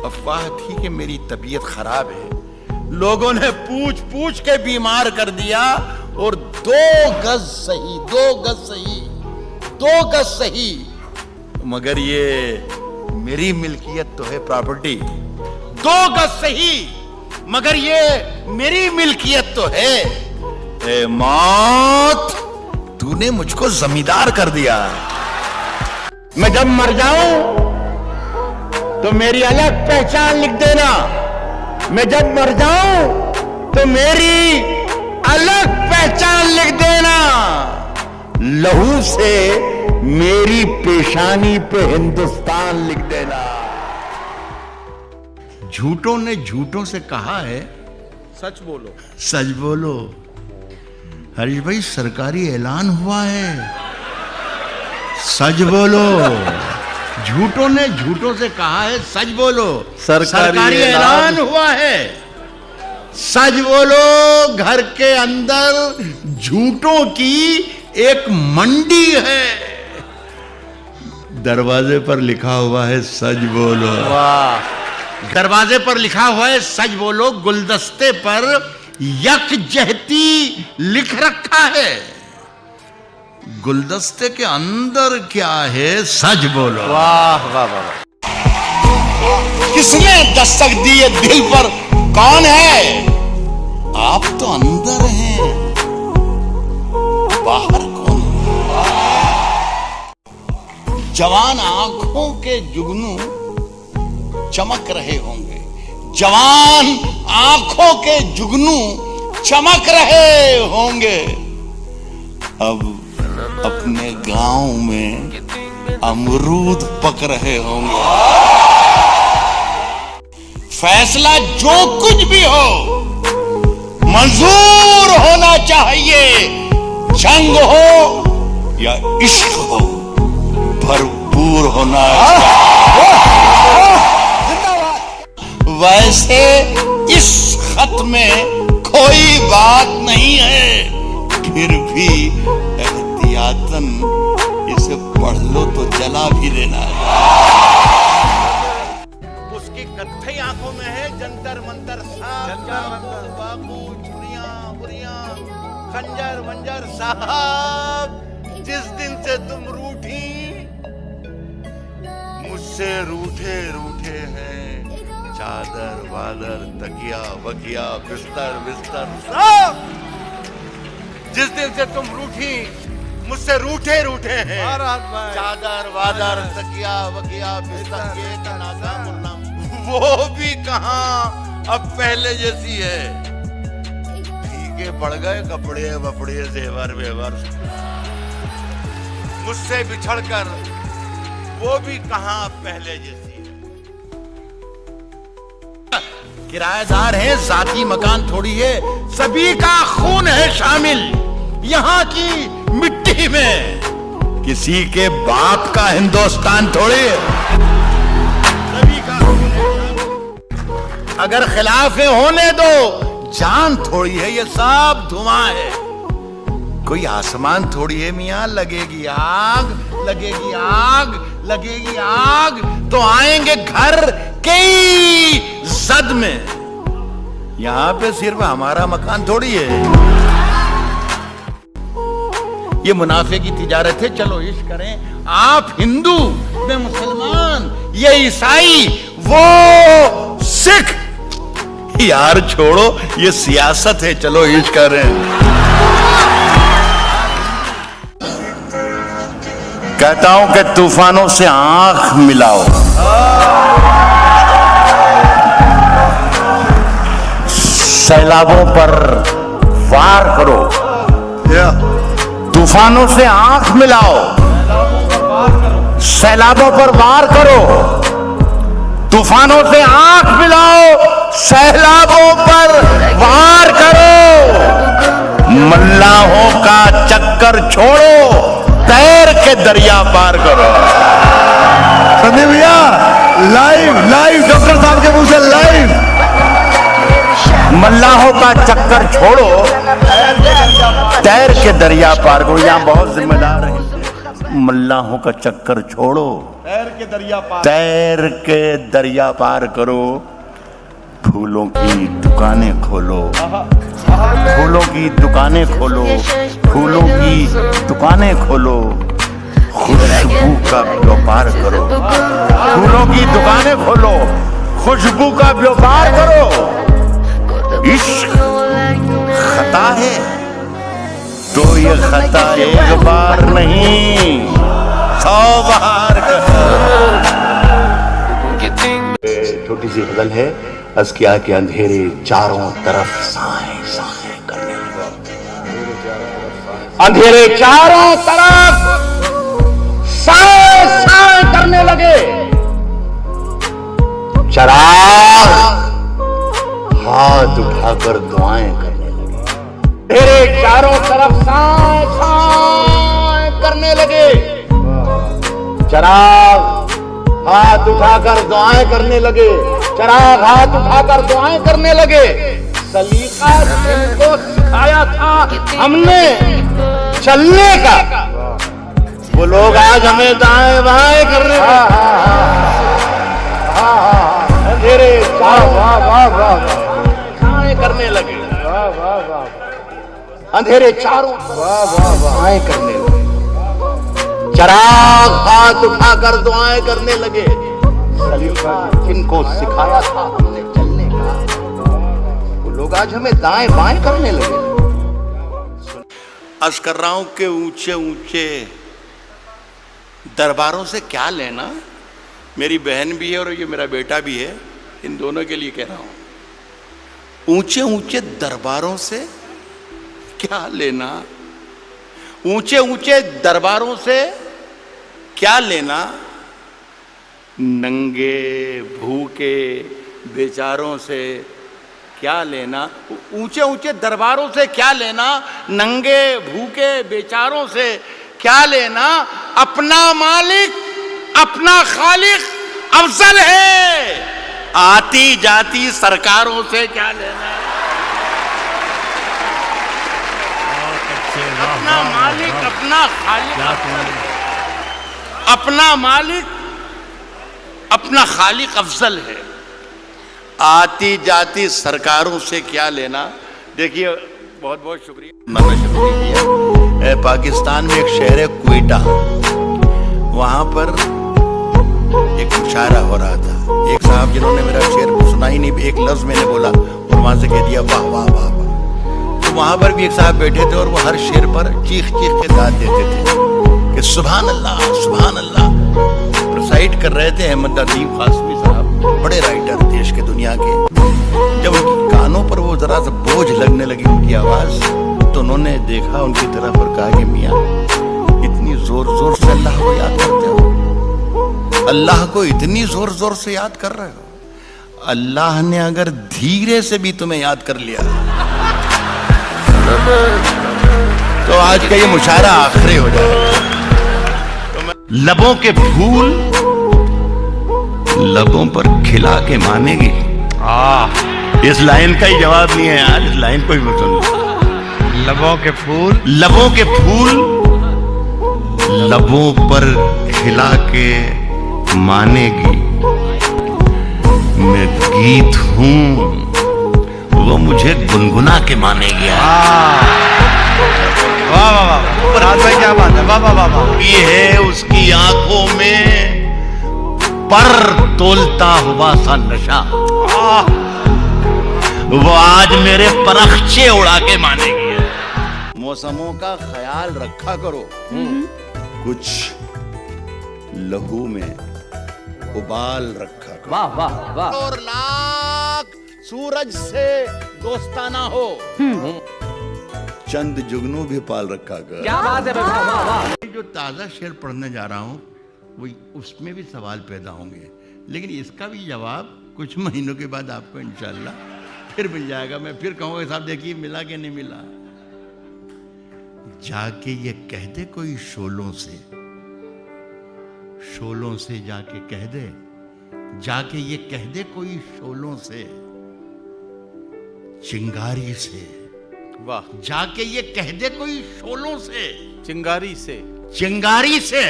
अफवाह थी कि मेरी तबीयत खराब है। लोगों ने पूछ पूछ के बीमार कर दिया और 2 गज सही, 2 गज सही, 2 गज सही, मगर ये मेरी मिल्कियत तो है प्रॉपर्टी। 2 गज सही मगर ये मेरी मिल्कियत तो है। ए मौत, तूने मुझको जमींदार कर दिया। मैं जब मर जाऊं तो मेरी अलग पहचान लिख देना। मैं जब मर जाऊं तो मेरी अलग पहचान लिख देना। लहू से मेरी पेशानी पे हिंदुस्तान लिख देना। झूठों ने झूठों से कहा है सच बोलो, सच बोलो। हरीश भाई, सरकारी ऐलान हुआ है, सच बोलो। झूठों ने झूठों से कहा है सच बोलो। सरकारी ऐलान हुआ है, सच बोलो। घर के अंदर झूठों की एक मंडी है। दरवाजे पर लिखा हुआ है सच बोलो। वाह। दरवाजे पर लिखा हुआ है सच बोलो, गुलदस्ते पर यकजहती लिख रखा है। गुलदस्ते के अंदर क्या है, सच बोलो। वाह वाह वाह। किसने दस्तक दी है दिल पर, कौन है? आप तो अंदर हैं, बाहर कौन है? जवान आंखों के जुगनू चमक रहे होंगे, जवान आंखों के जुगनू चमक रहे होंगे। अब अपने गांव में अमरूद पक रहे होंगे। फैसला जो कुछ भी हो मंजूर होना चाहिए। जंग हो या इश्क हो, भरपूर होना चाहिए। वैसे इस खत में कोई बात नहीं है, फिर भी एहतियातन इसे पढ़ लो तो जला भी देना है। उसकी कत्थई आंखों में है जंतर मंतर साहब, बाबू छुरियां बुरियां खंजर मंजर साहब। जिस दिन से तुम रूठी मुझसे रूठे रूठे हैं, चादर वादर तकिया बकिया बिस्तर बिस्तर सब। जिस दिन से तुम रूठी मुझसे रूठे रूठे हैं, चादर वादर तकिया बकिया बिस्तर, ये नाता मुन्ना वो भी कहां अब पहले जैसी है। फीके पड़ गए कपड़े वपड़े जेवर वेवर, मुझसे बिछड़कर वो भी कहां अब पहले जैसी। किराएदार है, जाती मकान थोड़ी है, सभी का खून है शामिल यहाँ की मिट्टी में। किसी के बाप का हिंदुस्तान थोड़ी है, सभी का खून है शामिल। अगर खिलाफे होने दो, जान थोड़ी है, ये सब धुआं है। कोई आसमान थोड़ी है मियां, लगेगी आग लगेगी आग लगेगी आग तो आएंगे घर कई जद में। यहां पे सिर्फ हमारा मकान थोड़ी है। ये मुनाफे की तिजारत है, चलो इश्क करें। आप हिंदू, मैं मुसलमान, ये ईसाई, वो सिख। यार छोड़ो, ये सियासत है, चलो इश्क करें। कहता हूं कि तूफानों से आंख मिलाओ, सैलाबों पर वार करो। तूफानों से आंख मिलाओ, सैलाबों पर वार करो। तूफानों से आंख मिलाओ, सैलाबों पर वार करो। मल्लाहों का चक्कर छोड़ो, तैर के दरिया पार करो। संदीप भैया, लाइव डॉक्टर साहब के मुंह से लाइव। मल्लाहों का चक्कर छोड़ो, तैर के दरिया पार करो। यहाँ बहुत जिम्मेदार है। मल्लाहों का चक्कर छोड़ो, तैर के दरिया पार। तैर के दरिया पार करो, फूलों की दुकानें खोलो, फूलों की दुकानें खोलो, फूलों की दुकानें खोलो, खुशबू का व्यापार करो, फूलों की दुकानें खोलो, खुशबू का व्यापार करो। इश्क खता है तो ये खता एक बार नहीं 100 बार। छोटी सी गजल है, अस्किया के अंधेरे चारों तरफ साए साए करने लगे, अंधेरे चारों तरफ साए साए करने लगे, चराग हाथ उठाकर दुआएं करने लगे, अंधेरे चारों तरफ साए साए करने लगे, चराग हाथ उठाकर दुआएं करने लगे, चराग हाथ उठाकर दुआएं करने लगे। सलीका जिनको सिखाया था हमने चलने का, वो लोग आज हमें दाएं बाएं कर रहे हैं। अंधेरे दाएं करने लगे, अंधेरे चारों दाएं करने लगे, चराग हाथ उठाकर दुआएं करने लगे। सलीका जिनको सिखाया था हमने चलने का, वो लोग आज हमें दाएं बाएं करने लगे। अर्ज कर रहा हूं कि ऊंचे ऊंचे दरबारों से क्या लेना। मेरी बहन भी है और ये मेरा बेटा भी है, इन दोनों के लिए कह रहा हूं, ऊंचे ऊंचे दरबारों से क्या लेना, ऊंचे ऊंचे दरबारों से क्या लेना, नंगे भूखे बेचारों से क्या लेना, ऊंचे ऊंचे दरबारों से क्या लेना, नंगे भूखे बेचारों से क्या लेना, अपना मालिक अपना खालिक अफजल है, आती जाती सरकारों से क्या लेना। अपना मालिक अपना खालिक, अपना मालिक अपना खालिक अफजल है, आती जाती सरकारों से क्या लेना। देखिए, बहुत बहुत शुक्रिया। मैंने शुरू किया पाकिस्तान में एक शहर है क्वेटा, वहां पर एक मुशायरा हो रहा था। एक साहब जिन्होंने मेरा शेर सुना ही नहीं, एक लफ्ज मैंने बोला और वहां से कह दिया वाह वाह वाह वाह। तो वहां पर भी एक साहब बैठे थे और वो हर शेर पर चीख चीख के दाद देते थे कि सुभान अल्लाह सुभान अल्लाह। प्रोसाइड कर रहे थे अहमद अदीब कासमी साहब, बड़े राइटर देश के दुनिया के। जब उनके कानों पर वो जरा सा बोझ लगने लगी उनकी आवाज, तो उन्होंने देखा उनकी तरफ और कहा कि मियां, इतनी जोर जोर से अल्लाह को याद करते हो, अल्लाह को इतनी जोर जोर से याद कर रहे हो, अल्लाह ने अगर धीरे से भी तुम्हें याद कर लिया तो आज का ये मुशायरा आखिरी हो जाएगा। लबों के फूल लबों पर खिला के मानेगी। इस लाइन का ही जवाब नहीं है यार, इस लाइन को ही मत सुनो। लबों के फूल लबों पर खिला के मानेगी। मैं गीत हूं वो मुझे गुनगुना के मानेगी। वाह वाह वाह, राज भाई क्या बात है, वाह वाह वाह वाह। ये है उसकी आंखों में पर तोलता हुआ सा नशा, वो आज मेरे परखचे उड़ा के मानेगी। मौसमों का ख्याल रखा करो, कुछ लहू में उबाल रखा करो। वाह वाह वाह। और लाख सूरज से दोस्ताना हो, चंद जुगनू भी पाल रखा कर। क्या बात है, वाह वाह वाह। जो ताजा शेर पढ़ने जा रहा हूं वो उसमें भी सवाल पैदा होंगे, लेकिन इसका भी जवाब कुछ महीनों के बाद आपको इंशाल्लाह फिर मिल जाएगा। मैं फिर कहूँगा साहब देखिए मिला कि नहीं मिला। जाके ये कह दे कोई शोलों से जाके कह दे, जाके ये कह दे कोई शोलों से, चिंगारी से। वाह, जाके ये कह दे कोई शोलों से, चिंगारी से। चिंगारी से।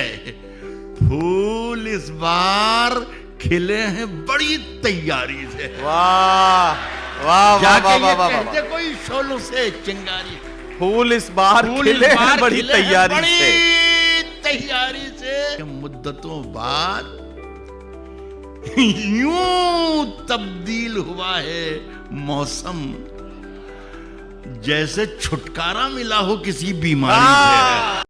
फूल इस बार खिले हैं बड़ी तैयारी से। वाह वाह वाह जाके वाह ये वाह कह वाह। दे कोई शोलों से चिंगारी। फूल इस बार फूल खिले इस हैं बार बड़ी खिले हैं तैयारी बड़ी से। तैयारी से। मुद्दतों बाद यूं तब्दील हुआ है मौसम, जैसे छुटकारा मिला हो किसी बीमारी से।